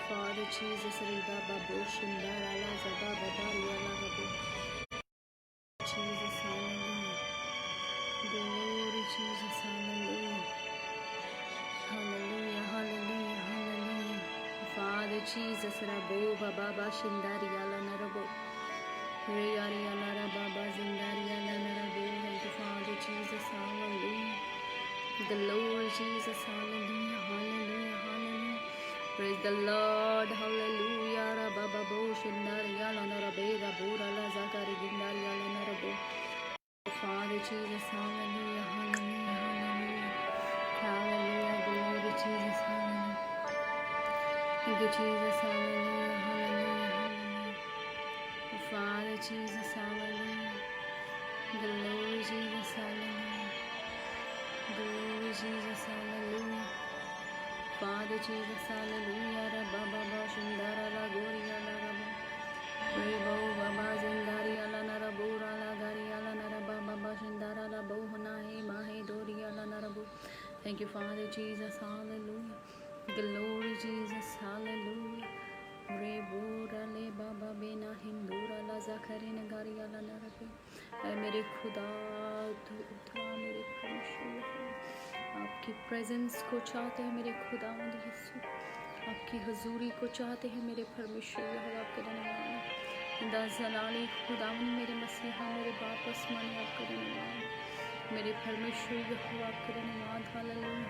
Father Jesus, Riba Babu Shindara La Zaba Badaria La Babu. Jesus, hallelujah. Glory Jesus, hallelujah. Hallelujah, hallelujah, hallelujah. Father Jesus, Rabo Baba Shindari Ala Narabo. Rayari Ala Baba Zindari Ala Narabo. Thank you, Father Jesus, hallelujah. Glory Jesus, hallelujah, hallelujah, hallelujah. Praise the Lord, hallelujah. Rababo Shindari Ala Narabe, Rabura La Zakari Gindari Ala Narabo. Father Jesus, hallelujah, hallelujah, hallelujah. Hallelujah, glory Jesus, hallelujah. Thank you, Jesus, hallelujah, hallelujah, hallelujah. Father Jesus, hallelujah. Glory Jesus, hallelujah. Glory Jesus, hallelujah. Father Jesus, hallelujah. Rabba Baba Shindara La Goria La Rabba. Rebo Baba Zindari Ala Narabura La Gari Ala Naraba Baba Shindara La Bohuna He Mahe Dori Ala Narabu. Thank you, Father Jesus, hallelujah. Glory Jesus, hallelujah. Rebura Le Baba Bena Hindura La Zakari Nagari Ala Narabe. मेरे खुदा उठा मेरे परमेश्वर, आपकी presence को चाहते हैं मेरे खुदावंद यीशु, आपकी हजूरी को चाहते हैं मेरे परमेश्वर यहोवा, आपके धन्यवाद दासलाली खुदावंद मेरे मसीहा मेरे बाप आसमानी, आपका धन्यवाद मेरे परमेश्वर यहोवा, आपका धन्यवाद हालेलुया।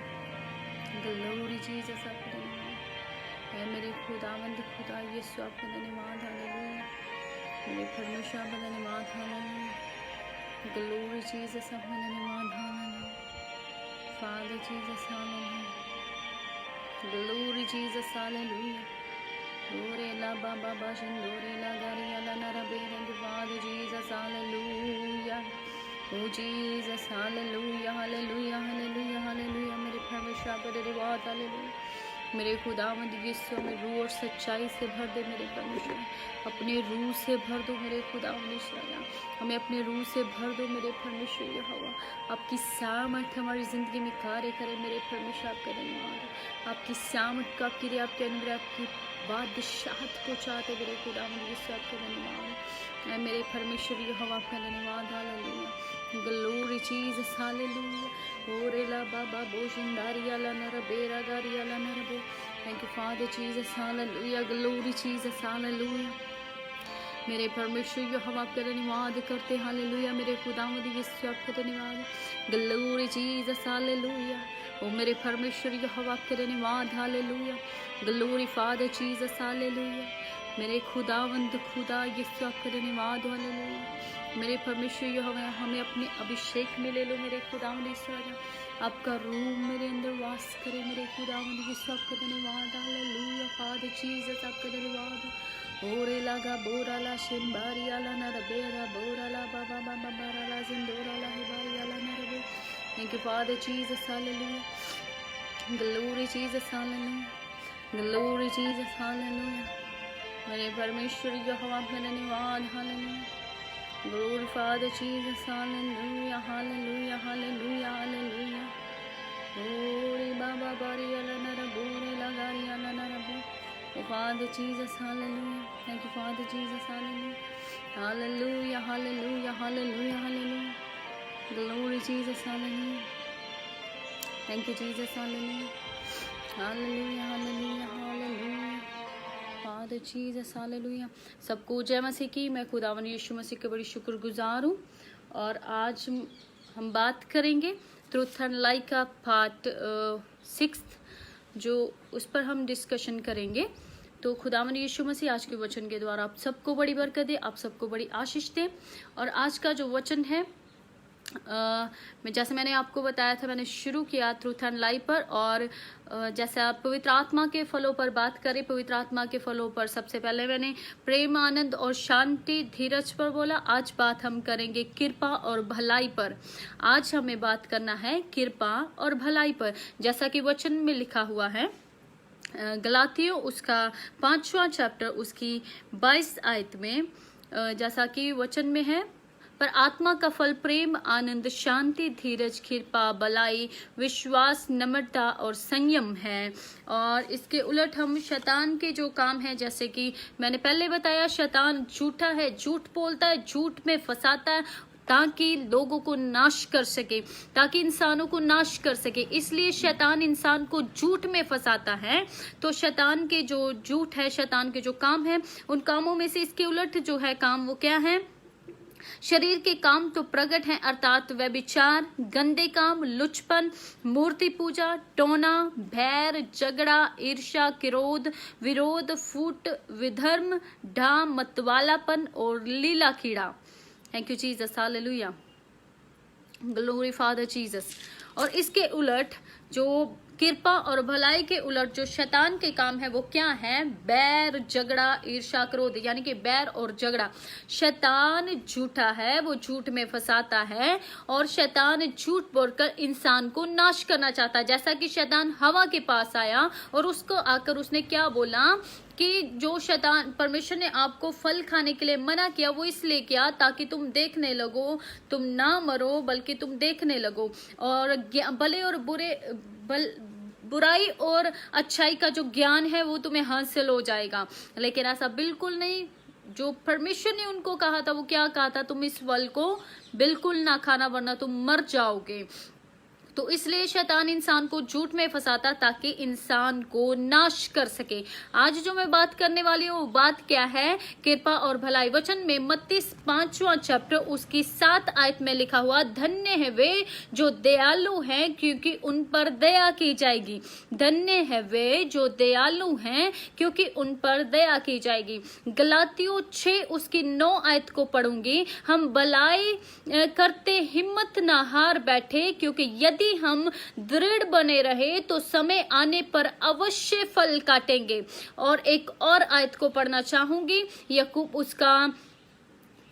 ग्लोरी जीसस, आपका धन्यवाद है मेरे खुदावंद खुदा यीशु, आपका धन्यवाद हालेलुया। मेरे परमेश्वर आपका धन्यवाद हालेलुया। ग्लोरी जीसस, आपका धन्यवाद hallelujah. Father Jesus, hallelujah. Glory Jesus, hallelujah. Ore la baba bashindore la gari la narabe. Thank you, Father Jesus, hallelujah. Oh Jesus, hallelujah, hallelujah, hallelujah, hallelujah. मेरे परमेश्वर आपका धन्यवाद, hallelujah. मेरे खुदावंद यीशु हमें रूह और सच्चाई से भर दे मेरे परमेश्वर, अपने रूह से भर दो मेरे खुदावंद यीशु, हमें अपने रूह से भर दो मेरे परमेश्वर यहोवा। आपकी सामर्थ हमारी ज़िंदगी में कार्य करे मेरे परमेश्वर, आपका धन्यवाद। आपकी सामर्थ का, आपके लिए, आपके अनुग्रह, आपकी बादशाहत को चाहते मेरे खुदावंद यीशु, आपका धन्यवाद मेरे परमेश्वर यहोवा, आपका धन्यवाद हालेलुया। Glory Jesus, hallelujah. ओरेला बाबा बोशिंदारी अला नरबेरा गारी अला नरबो। Thank you Father Jesus, hallelujah. Glory Jesus, hallelujah. मेरे परमेश्वर यहोवा, आपका धन्यवाद करते हालेलुया। मेरे खुदावंद यीशु, आपका धन्यवाद। Glory Jesus, hallelujah. ओ मेरे परमेश्वर यहोवा, आपका धन्यवाद hallelujah. Glory father Jesus, hallelujah. मेरे खुदावंद खुदा यीशु, आपका धन्यवाद हालेलुया। मेरे परमेश्वर यहोवा, हमें अपने अभिषेक में ले लो मेरे खुदावंद यीशु, आपका रूह मेरे अंदर वास करे मेरे खुदावंद यीशु, आपका धन्यवाद हालेलुया। फादर जीसस, आपका धन्यवाद। ओरे लागा बोरा ला शिंबारी आला नरबेरा बोरा ला बाबा बाबा बारा ला जिंदोरा ला हिबारी आला नरबे। Thank you Father Jesus, hallelujah. Glory Jesus, hallelujah. Glory Jesus, hallelujah. मेरे परमेश्वर यहोवा, आपका धन्यवाद hallelujah. Glory Father Jesus, hallelujah, hallelujah, hallelujah, hallelujah. Glory Baba Bari ala narabore lagari ala narabu. Oh Father Jesus, hallelujah. Thank you Father Jesus, hallelujah. Hallelujah, hallelujah, hallelujah, hallelujah. Glory Jesus, hallelujah. Thank you Jesus, hallelujah. Hallelujah, hallelujah, hallelujah. Father Jesus, hallelujah. सबको जय मसीह की। मैं खुदावंद यीशु मसीह के बड़ी शुक्रगुजार हूँ और आज हम बात करेंगे ट्रूथ एंड लाइफ का पार्ट 6, जो उस पर हम डिस्कशन करेंगे। तो खुदावंद यीशु मसीह आज के वचन के द्वारा आप सबको बड़ी बरकत दे, आप सबको बड़ी आशीष दे। और आज का जो वचन है, जैसे मैंने आपको बताया था, मैंने शुरू किया ट्रूथ एंड लाइफ पर, और जैसे आप पवित्र आत्मा के फलों पर बात करें, पवित्र आत्मा के फलों पर सबसे पहले मैंने प्रेम, आनंद और शांति, धीरज पर बोला। आज बात हम करेंगे कृपा और भलाई पर। आज हमें बात करना है कृपा और भलाई पर, जैसा कि वचन में लिखा हुआ है गलातियों उसका 5वां चैप्टर उसकी 22 आयत में, जैसा कि वचन में है, पर आत्मा का फल प्रेम, आनंद, शांति, धीरज, कृपा, भलाई, विश्वास, नम्रता और संयम है। और इसके उलट हम शैतान के जो काम है, जैसे कि मैंने पहले बताया, शैतान झूठा है, झूठ बोलता है, झूठ में फंसाता है ताकि लोगों को नाश कर सके, ताकि इंसानों को नाश कर सके। इसलिए शैतान इंसान को झूठ में फंसाता है। तो शैतान के जो झूठ है, शैतान के जो काम है, उन कामों में से इसके उलट जो है काम, वो क्या है? शरीर के काम तो प्रकट हैं, अर्थात व्यभिचार, गंदे काम, लुचपन, मूर्ति पूजा, टोना, भैर, झगड़ा, ईर्ष्या, क्रोध, विरोध, फूट, विधर्म, ढाम, मतवालापन और लीला कीड़ा। Thank you Jesus, hallelujah, glory father Jesus. और इसके उलट जो कृपा और भलाई के उलट जो शैतान के काम है, वो क्या है? बैर, झगड़ा, ईर्ष्या, क्रोध, यानी कि बैर और झगड़ा। शैतान झूठा है, वो झूठ में फंसाता है और शैतान झूठ बोलकर इंसान को नाश करना चाहता है। जैसा कि शैतान हवा के पास आया और उसको आकर उसने क्या बोला कि जो शैतान, परमेश्वर ने आपको फल खाने के लिए मना किया, वो इसलिए किया ताकि तुम देखने लगो, तुम ना मरो बल्कि तुम देखने लगो, और भले और बुराई और अच्छाई का जो ज्ञान है वो तुम्हें हासिल हो जाएगा। लेकिन ऐसा बिल्कुल नहीं। जो परमेश्वर ने उनको कहा था, वो क्या कहा था? तुम इस फल को बिल्कुल ना खाना वरना तुम मर जाओगे। तो इसलिए शैतान इंसान को झूठ में फंसाता ताकि इंसान को नाश कर सके। आज जो मैं बात करने वाली हूँ, बात क्या है? कृपा और भलाई। वचन में मत्ती 5वां चैप्टर उसकी 7 आयत में लिखा हुआ, धन्य है वे जो दयालु हैं क्योंकि उन पर दया की जाएगी। धन्य है वे जो दयालु हैं क्योंकि उन पर दया की जाएगी। गलातियों 6 उसकी 9 आयत को पढ़ूंगी। हम भलाई करते हिम्मत ना हार बैठे, क्योंकि यदि हम दृढ़ बने रहे तो समय आने पर अवश्य फल काटेंगे। और एक और आयत को पढ़ना चाहूंगी, याकूब उसका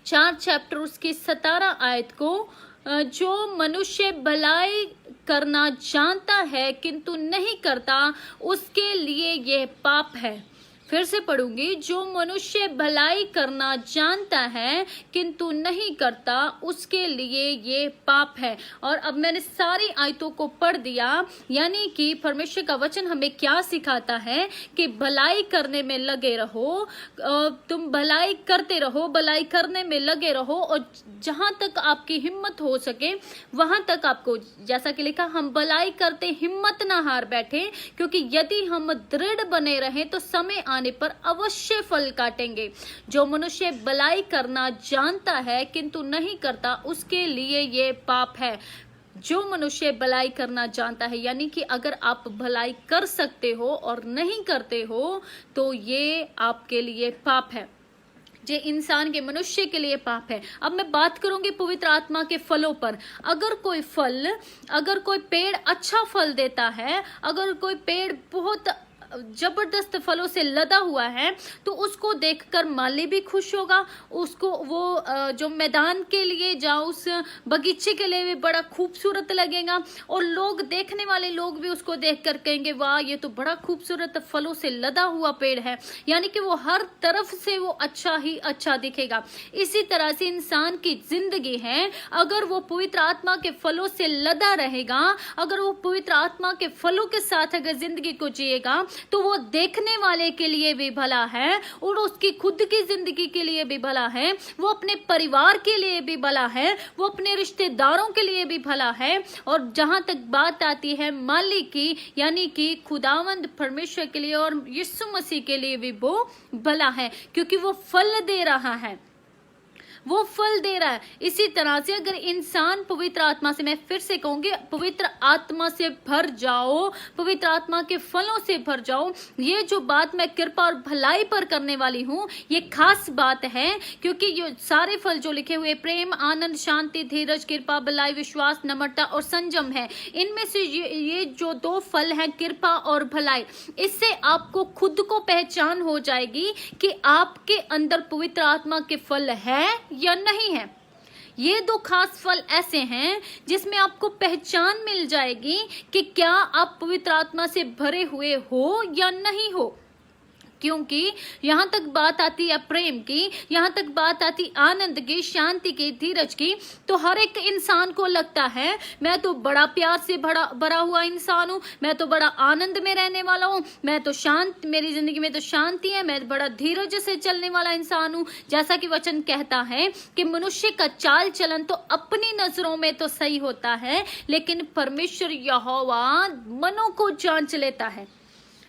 4 चैप्टर उसकी 17 आयत को, जो मनुष्य भलाई करना जानता है किंतु नहीं करता, उसके लिए यह पाप है। फिर से पढ़ूंगी, जो मनुष्य भलाई करना जानता है किंतु नहीं करता, उसके लिए ये पाप है। और अब मैंने सारी आयतों को पढ़ दिया, यानी कि परमेश्वर का वचन हमें क्या सिखाता है कि भलाई करने में लगे रहो, तुम भलाई करते रहो, भलाई करने में लगे रहो, और जहां तक आपकी हिम्मत हो सके वहां तक आपको, जैसा कि लिखा, हम भलाई करते हिम्मत ना हार बैठे, क्योंकि यदि हम दृढ़ बने रहें तो समय आने पर अवश्य फल काटेंगे। जो मनुष्य भलाई करना जानता है किंतु नहीं करता, उसके लिए ये पाप है। जो मनुष्य भलाई करना जानता है, यानी कि अगर आप भलाई कर सकते हो और नहीं करते हो तो ये आपके लिए पाप है, जे इंसान के, मनुष्य के लिए पाप है। अब मैं बात करूंगी पवित्र आत्मा के फलों पर। अगर कोई पेड़ अच्छा फल देता है, अगर कोई पेड़ बहुत जबरदस्त फलों से लदा हुआ है, तो उसको देखकर माली भी खुश होगा, उसको वो जो मैदान के लिए या उस बगीचे के लिए भी बड़ा खूबसूरत लगेगा, और लोग, देखने वाले लोग भी उसको देखकर कहेंगे, वाह ये तो बड़ा खूबसूरत फलों से लदा हुआ पेड़ है। यानी कि वो हर तरफ से वो अच्छा ही अच्छा दिखेगा। इसी तरह से इंसान की जिंदगी है, अगर वो पवित्र आत्मा के फलों से लदा रहेगा, अगर वो पवित्र आत्मा के फलों के साथ अगर जिंदगी को जिएगा, तो वो देखने वाले के लिए भी भला है और उसकी खुद की जिंदगी के लिए भी भला है, वो अपने परिवार के लिए भी भला है, वो अपने रिश्तेदारों के लिए भी भला है, और जहां तक बात आती है मालिक की, यानी कि खुदावंद परमेश्वर के लिए और यीशु मसीह के लिए भी वो भला है, क्योंकि वो फल दे रहा है, वो फल दे रहा है। इसी तरह से अगर इंसान पवित्र आत्मा से, मैं फिर से कहूंगी, पवित्र आत्मा से भर जाओ, पवित्र आत्मा के फलों से भर जाओ। ये जो बात मैं कृपा और भलाई पर करने वाली हूँ, ये खास बात है, क्योंकि ये सारे फल जो लिखे हुए, प्रेम, आनंद, शांति, धीरज, कृपा, भलाई, विश्वास, नम्रता और संयम है। इनमें से ये जो 2 फल हैं, कृपा और भलाई, इससे आपको खुद को पहचान हो जाएगी कि आपके अंदर पवित्र आत्मा के फल है या नहीं है। ये 2 खास फल ऐसे हैं जिसमें आपको पहचान मिल जाएगी कि क्या आप पवित्र आत्मा से भरे हुए हो या नहीं हो। क्योंकि यहाँ तक बात आती है प्रेम की, यहाँ तक बात आती आनंद की, शांति की, धीरज की, तो हर एक इंसान को लगता है मैं तो बड़ा प्यार से भरा हुआ इंसान हूँ, मैं तो बड़ा आनंद में रहने वाला हूँ, मैं तो शांत, मेरी जिंदगी में तो शांति है, मैं बड़ा धीरज से चलने वाला इंसान हूँ। जैसा कि वचन कहता है कि मनुष्य का चाल चलन तो अपनी नजरों में तो सही होता है, लेकिन परमेश्वर यहोवा मनों को जांच लेता है।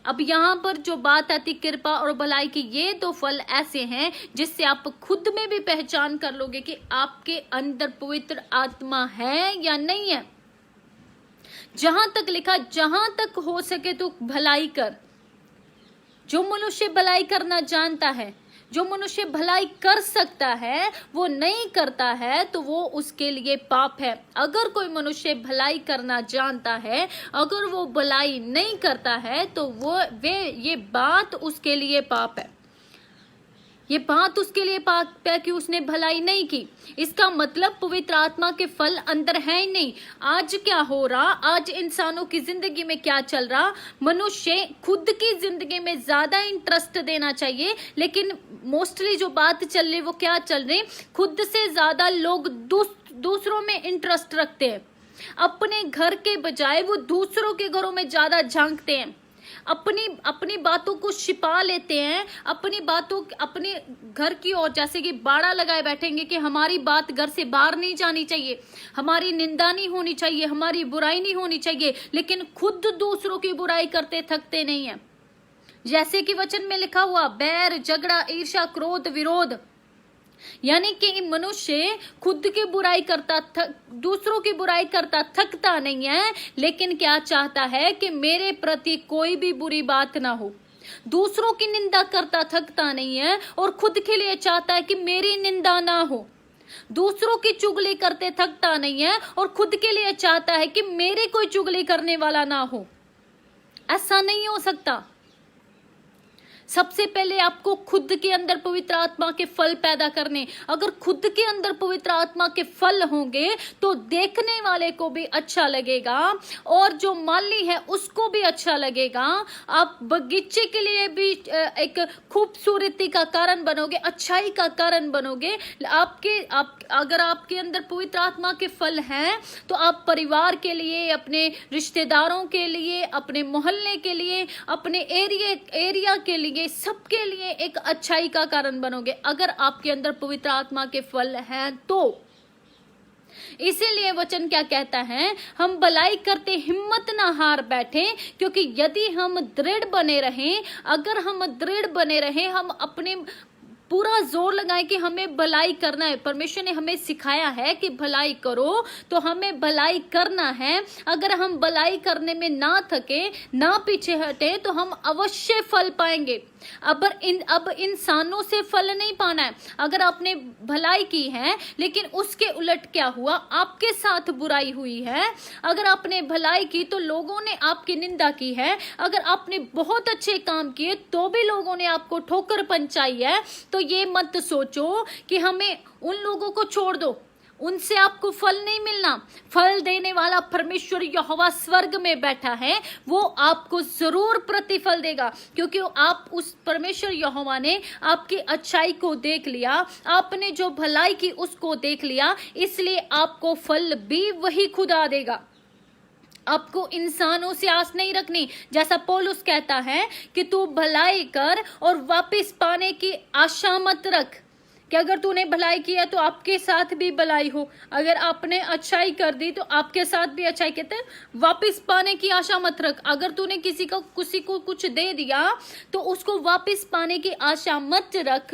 अब यहाँ पर जो बात आती कृपा और भलाई की, ये दो फल ऐसे हैं जिससे आप खुद में भी पहचान कर लोगे कि आपके अंदर पवित्र आत्मा है या नहीं है। जहां तक लिखा, जहां तक हो सके तो भलाई कर। जो मनुष्य भलाई करना जानता है, जो मनुष्य भलाई कर सकता है, वो नहीं करता है तो वो उसके लिए पाप है। अगर कोई मनुष्य भलाई करना जानता है, अगर वो भलाई नहीं करता है तो ये बात उसके लिए पाप है। ये बात उसके लिए पाप है कि उसने भलाई नहीं की। इसका मतलब पवित्र आत्मा के फल अंदर है ही नहीं। आज क्या हो रहा, आज इंसानों की जिंदगी में क्या चल रहा, मनुष्य खुद की जिंदगी में ज्यादा इंटरेस्ट देना चाहिए, लेकिन मोस्टली जो बात चल रही वो क्या चल रही, खुद से ज्यादा लोग दूसरों में इंटरेस्ट रखते हैं। अपने घर के बजाय वो दूसरों के घरों में ज्यादा झांकते हैं, अपनी बातों को छिपा लेते हैं, अपने घर की ओर जैसे कि बाड़ा लगाए बैठेंगे कि हमारी बात घर से बाहर नहीं जानी चाहिए, हमारी निंदा नहीं होनी चाहिए, हमारी बुराई नहीं होनी चाहिए, लेकिन खुद दूसरों की बुराई करते थकते नहीं है। जैसे कि वचन में लिखा हुआ, बैर, झगड़ा, ईर्ष्या, क्रोध, विरोध, यानी कि मनुष्य खुद की बुराई करता, दूसरों की बुराई करता थकता नहीं है, लेकिन क्या चाहता है कि मेरे प्रति कोई भी बुरी बात ना हो। दूसरों की निंदा करता थकता नहीं है और खुद के लिए चाहता है कि मेरी निंदा ना हो। दूसरों की चुगली करते थकता नहीं है और खुद के लिए चाहता है कि मेरे कोई चुगली करने वाला ना हो। ऐसा नहीं हो सकता। सबसे पहले आपको खुद के अंदर पवित्र आत्मा के फल पैदा करने। अगर खुद के अंदर पवित्र आत्मा के फल होंगे तो देखने वाले को भी अच्छा लगेगा और जो माली है उसको भी अच्छा लगेगा। आप बगीचे के लिए भी एक खूबसूरती का कारण बनोगे, अच्छाई का कारण बनोगे। अगर आपके अंदर पवित्र आत्मा के फल हैं तो आप परिवार के लिए, अपने रिश्तेदारों के लिए, अपने मोहल्ले के लिए, अपने एरिया के लिए, सबके लिए एक अच्छाई का कारण बनोगे अगर आपके अंदर पवित्र आत्मा के फल हैं तो। इसीलिए वचन क्या कहता है, हम भलाई करते हिम्मत ना हार बैठे, क्योंकि यदि हम दृढ़ बने रहें, अगर हम दृढ़ बने रहें, हम अपने पूरा जोर लगाएं कि हमें भलाई करना है। परमेश्वर ने हमें सिखाया है कि भलाई करो, तो हमें भलाई करना है। अगर हम भलाई करने में ना थके, ना पीछे हटे, तो हम अवश्य फल पाएंगे। अब इंसानों से फल नहीं पाना है। अगर आपने भलाई की है लेकिन उसके उलट क्या हुआ, आपके साथ बुराई हुई है। अगर आपने भलाई की तो लोगों ने आपकी निंदा की है। अगर आपने बहुत अच्छे काम किए तो भी लोगों ने आपको ठोकर पंचाई है, तो ये मत सोचो कि हमें उन लोगों को छोड़ दो, उनसे आपको फल नहीं मिलना। फल देने वाला परमेश्वर यहोवा स्वर्ग में बैठा है, वो आपको जरूर प्रतिफल देगा, क्योंकि आप उस परमेश्वर यहोवा ने आपकी अच्छाई को देख लिया, आपने जो भलाई की उसको देख लिया, इसलिए आपको फल भी वही खुदा देगा। आपको इंसानों से आस नहीं रखनी। जैसा पौलुस कहता है कि तू भलाई कर और वापस पाने की आशा मत रख, कि अगर तूने भलाई किया तो आपके साथ भी भलाई हो, अगर आपने अच्छाई कर दी तो आपके साथ भी अच्छाई। कहते हैं वापस पाने की आशा मत रख। अगर तूने किसी को कुछ दे दिया तो उसको वापस पाने की आशा मत रख,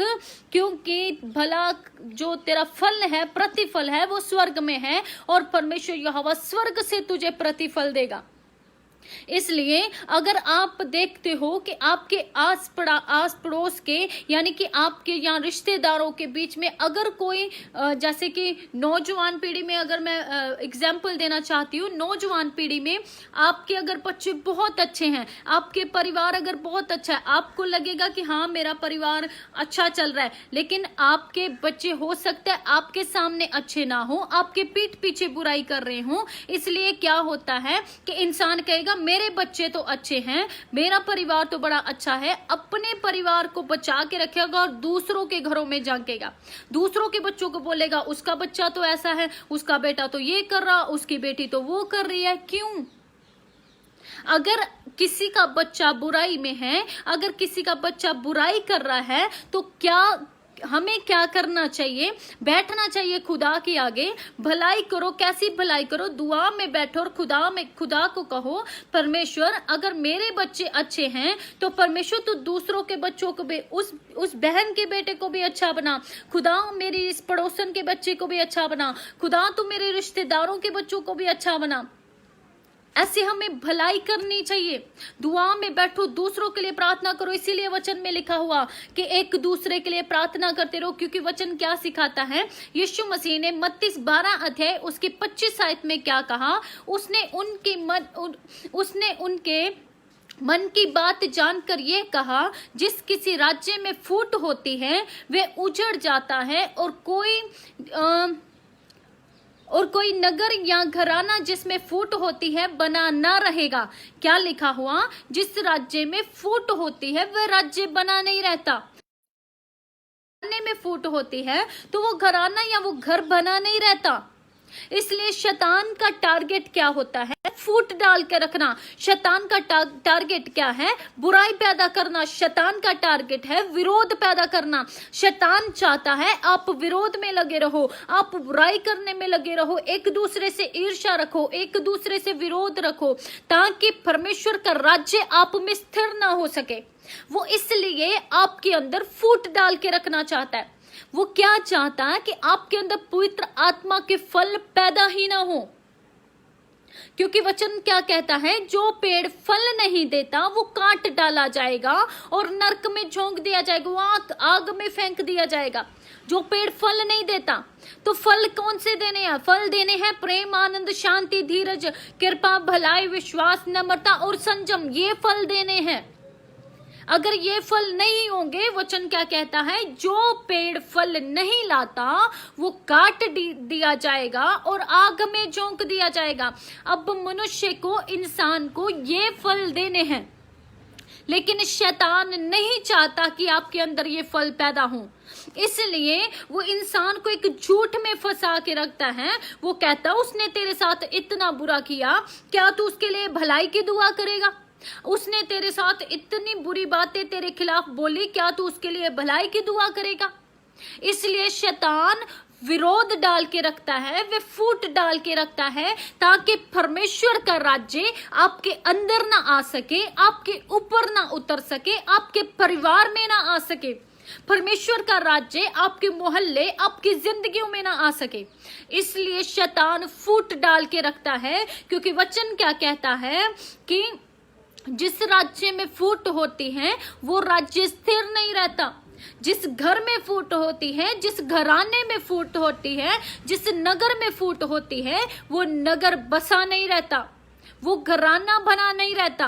क्योंकि भला जो तेरा फल है, प्रतिफल है, वो स्वर्ग में है और परमेश्वर यहोवा स्वर्ग से तुझे प्रतिफल देगा। इसलिए अगर आप देखते हो कि आपके आस पड़ोस के, यानी कि आपके यहाँ रिश्तेदारों के बीच में अगर कोई, जैसे कि नौजवान पीढ़ी में, अगर मैं एग्जाम्पल देना चाहती हूँ, नौजवान पीढ़ी में आपके अगर बच्चे बहुत अच्छे हैं, आपके परिवार अगर बहुत अच्छा है, आपको लगेगा कि हाँ मेरा परिवार अच्छा चल रहा है, लेकिन आपके बच्चे हो सकता है आपके सामने अच्छे ना हो, आपके पीठ पीछे बुराई कर रहे हो। इसलिए क्या होता है कि इंसान कहेगा मेरे बच्चे तो अच्छे हैं, मेरा परिवार तो बड़ा अच्छा है, अपने परिवार को बचा के रखेगा और दूसरों के घरों में झांकेगा, दूसरों के बच्चों को बोलेगा उसका बच्चा तो ऐसा है, उसका बेटा तो ये कर रहा, उसकी बेटी तो वो कर रही है। क्यों? अगर किसी का बच्चा बुराई में है, अगर किसी का बच्चा बुराई कर रहा है, तो क्या हमें क्या करना चाहिए? बैठना चाहिए खुदा के आगे, भलाई करो। कैसी भलाई करो? दुआ में बैठो और खुदा को कहो, परमेश्वर अगर मेरे बच्चे अच्छे हैं तो परमेश्वर तू दूसरों के बच्चों को भी, उस बहन के बेटे को भी अच्छा बना, खुदा मेरी इस पड़ोसन के बच्चे को भी अच्छा बना, खुदा तू मेरे रिश्तेदारों के बच्चों को भी अच्छा बना। ऐसे हमें भलाई करनी चाहिए। दुआ में बैठो, दूसरों के लिए प्रार्थना करो। इसीलिए वचन में लिखा हुआ कि एक दूसरे के लिए प्रार्थना करते रहो, क्योंकि वचन क्या सिखाता है? यीशु मसीह ने मत्ती 12 अध्याय उसके 25 आयत में क्या कहा? उसने उनके मन की बात जानकर ये कहा, जिस किसी राज्य में फूट होती है वे उजड़ जाता है, और कोई नगर या घराना जिसमें फूट होती है बना ना रहेगा। क्या लिखा हुआ? जिस राज्य में फूट होती है वह राज्य बना नहीं रहता। में फूट होती है तो वो घराना या वो घर बना नहीं रहता। इसलिए शैतान का टारगेट क्या होता है? फूट डाल के रखना। शैतान का टारगेट क्या है? बुराई पैदा करना। शैतान का टारगेट है विरोध पैदा करना। शैतान चाहता है आप विरोध में लगे रहो, आप बुराई करने में लगे रहो, एक दूसरे से ईर्ष्या रखो, एक दूसरे से विरोध रखो, ताकि परमेश्वर का राज्य आप में स्थिर ना हो सके। वो इसलिए आपके अंदर फूट डाल के रखना चाहता है। वो क्या चाहता है? कि आपके अंदर पवित्र आत्मा के फल पैदा ही ना हो। क्योंकि वचन क्या कहता है? जो पेड़ फल नहीं देता वो काट डाला जाएगा और नरक में झोंक दिया जाएगा, वो आग में फेंक दिया जाएगा। जो पेड़ फल नहीं देता, तो फल कौन से देने हैं? फल देने हैं प्रेम, आनंद, शांति, धीरज, कृपा, भलाई, विश्वास, नम्रता और संयम। ये फल देने हैं। अगर ये फल नहीं होंगे, वचन क्या कहता है? जो पेड़ फल नहीं लाता वो काट दिया जाएगा और आग में झोंक दिया जाएगा। अब मनुष्य को, इंसान को ये फल देने हैं, लेकिन शैतान नहीं चाहता कि आपके अंदर ये फल पैदा हो। इसलिए वो इंसान को एक झूठ में फंसा के रखता है। वो कहता है उसने तेरे साथ इतना बुरा किया, क्या तू उसके लिए भलाई की दुआ करेगा? उसने तेरे साथ इतनी बुरी बातें तेरे खिलाफ बोली, क्या तू उसके लिए भलाई की दुआ करेगा? इसलिए शैतान विरोध डाल के रखता है, वे फूट डाल के रखता है, ताकि परमेश्वर का राज्य आपके अंदर ना आ सके, आपके ऊपर ना उतर सके, आपके परिवार में ना आ सके। परमेश्वर का राज्य आपके मोहल्ले, आपकी जिंदगियों में ना आ सके। इसलिए शैतान फूट डाल के रखता है, क्योंकि वचन क्या कहता है कि जिस राज्य में फूट होती है वो राज्य स्थिर नहीं रहता। जिस घर में फूट होती है, जिस घराने में फूट होती है, जिस नगर में फूट होती है, वो नगर बसा नहीं रहता, वो घराना बना नहीं रहता,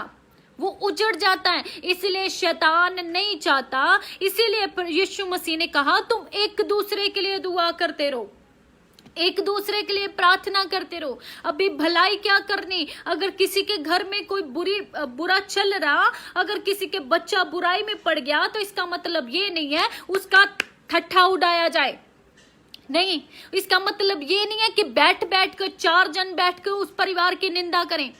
वो उजड़ जाता है। इसलिए शैतान नहीं चाहता। इसीलिए यीशु मसीह ने कहा तुम एक दूसरे के लिए दुआ करते रहो, एक दूसरे के लिए प्रार्थना करते रहो। अभी भलाई क्या करनी? अगर किसी के घर में कोई बुरा चल रहा, अगर किसी के बच्चा बुराई में पड़ गया, तो इसका मतलब ये नहीं है उसका ठट्ठा उड़ाया जाए। नहीं, इसका मतलब ये नहीं है कि बैठ कर 4 जन बैठ कर उस परिवार की निंदा करें।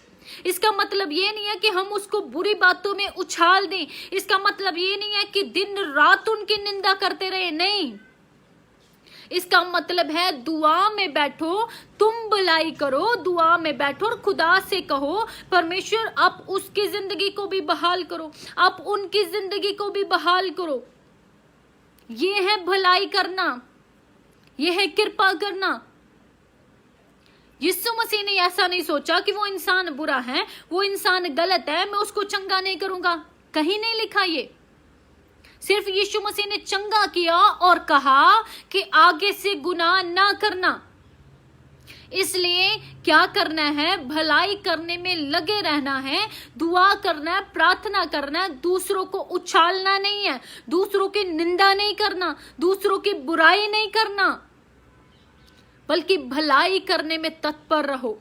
इसका मतलब ये नहीं है कि हम उसको बुरी बातों में उछाल दें। इसका मतलब ये नहीं है कि दिन रात उनकी निंदा करते रहे। नहीं, इसका मतलब है दुआ में बैठो, तुम भलाई करो, दुआ में बैठो और खुदा से कहो परमेश्वर आप उसकी जिंदगी को भी बहाल करो, आप उनकी जिंदगी को भी बहाल करो। ये है भलाई करना, ये है कृपा करना। यीशु मसीह ने ऐसा नहीं सोचा कि वो इंसान बुरा है, वो इंसान गलत है, मैं उसको चंगा नहीं करूंगा। कहीं नहीं लिखा ये। सिर्फ यीशु मसीह ने चंगा किया और कहा कि आगे से गुनाह ना करना। इसलिए क्या करना है? भलाई करने में लगे रहना है, दुआ करना है, प्रार्थना करना है, दूसरों को उछालना नहीं है, दूसरों की निंदा नहीं करना, दूसरों की बुराई नहीं करना, बल्कि भलाई करने में तत्पर रहो।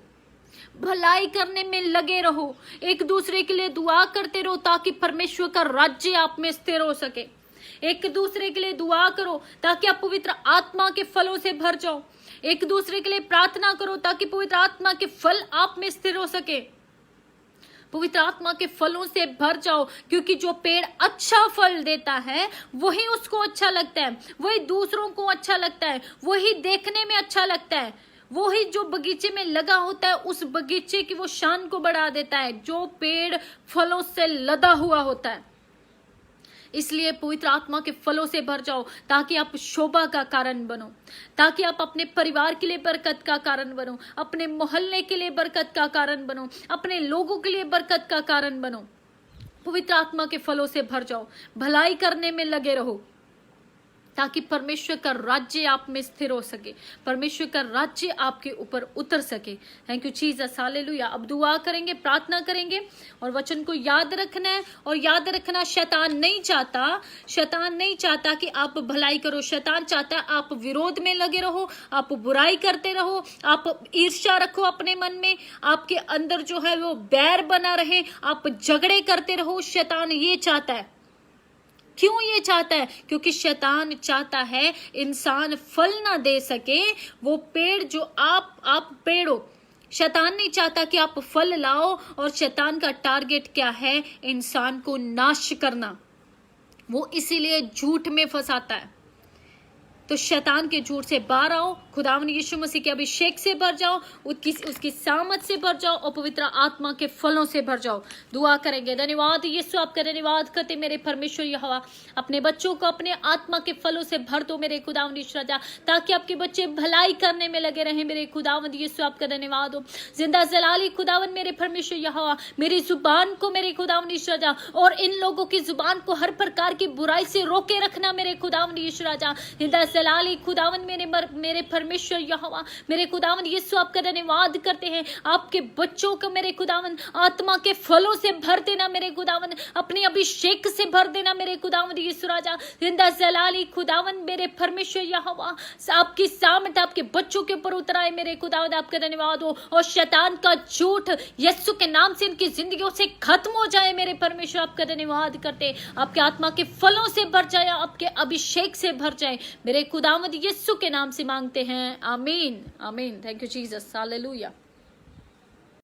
भलाई करने में लगे रहो, एक दूसरे के लिए दुआ करते रहो ताकि परमेश्वर का राज्य आप में स्थिर हो सके। एक दूसरे के लिए दुआ करो ताकि आप पवित्र आत्मा के फलों से भर जाओ। एक दूसरे के लिए प्रार्थना करो ताकि पवित्र आत्मा के फल आप में स्थिर हो सके। पवित्र आत्मा के फलों से भर जाओ, क्योंकि जो पेड़ अच्छा फल देता है वही उसको अच्छा लगता है, वही दूसरों को अच्छा लगता है, वही देखने में अच्छा लगता है, वही जो बगीचे में लगा होता है उस बगीचे की वो शान को बढ़ा देता है, जो पेड़ फलों से लदा हुआ होता है। इसलिए पवित्र आत्मा के फलों से भर जाओ ताकि आप शोभा का कारण बनो, ताकि आप अपने परिवार के लिए बरकत का कारण बनो, अपने मोहल्ले के लिए बरकत का कारण बनो, अपने लोगों के लिए बरकत का कारण बनो। पवित्र आत्मा के फलों से भर जाओ, भलाई करने में लगे रहो ताकि परमेश्वर का राज्य आप में स्थिर हो सके, परमेश्वर का राज्य आपके ऊपर उतर सके। Thank you Jesus, hallelujah. अब दुआ करेंगे, प्रार्थना करेंगे और वचन को याद रखना है। और याद रखना, शैतान नहीं चाहता कि आप भलाई करो। शैतान चाहता है आप विरोध में लगे रहो, आप बुराई करते रहो, आप ईर्ष्या रखो अपने मन में, आपके अंदर जो है वो बैर बना रहे, आप झगड़े करते रहो। शैतान ये चाहता है। क्यों ये चाहता है? क्योंकि शैतान चाहता है इंसान फल ना दे सके। वो पेड़ जो आप पेड़ हो, शैतान नहीं चाहता कि आप फल लाओ। और शैतान का टारगेट क्या है? इंसान को नाश करना। वो इसीलिए झूठ में फंसाता है। तो शैतान के झूठ से बाहर आओ, खुदावंद यीशु मसीह के अभिषेक से भर जाओ, उसकी सामत से भर जाओ और पवित्र आत्मा के फलों से भर जाओ। दुआ करेंगे। धन्यवाद यीशु, आपका धन्यवाद करते मेरे परमेश्वर यहोवा। अपने बच्चों को अपने आत्मा के फलों से भर दो मेरे खुदावंद यीशु राजा, ताकि आपके बच्चे भलाई करने में लगे रहें। मेरे खुदावंद यीशु, आपका धन्यवाद हो। जिंदा जलाली खुदावंद मेरे परमेश्वर यहोवा, मेरी जुबान को मेरे खुदावंद यीशु राजा और इन लोगों की जुबान को हर प्रकार की बुराई से रोके रखना मेरे खुदावंद यीशु राजा। जिंदा जलाली खुदावंद मेरे परमेश्वर यहोवा, मेरे खुदावंद यीशु, आपका धन्यवाद करते हैं। आपके बच्चों को मेरे खुदावंद आत्मा के फलों से भर देना मेरे खुदावंद, अपने अभिषेक से भर देना मेरे खुदावंद यीशु राजा। जिंदा जलाली खुदावंद मेरे परमेश्वर यहोवा, आपकी सामर्थ आपके बच्चों के ऊपर उतर आए मेरे खुदावंद, आपका धन्यवाद हो। और शैतान का झूठ यीशु के नाम से इनकी जिंदगियों से खत्म हो जाए मेरे परमेश्वर, आपका धन्यवाद करते। आपके आत्मा के फलों से भर जाए, आपके अभिषेक से भर जाए मेरे खुदावंद यीशु के नाम से मांगते हैं, आमीन आमीन। Thank you Jesus, hallelujah.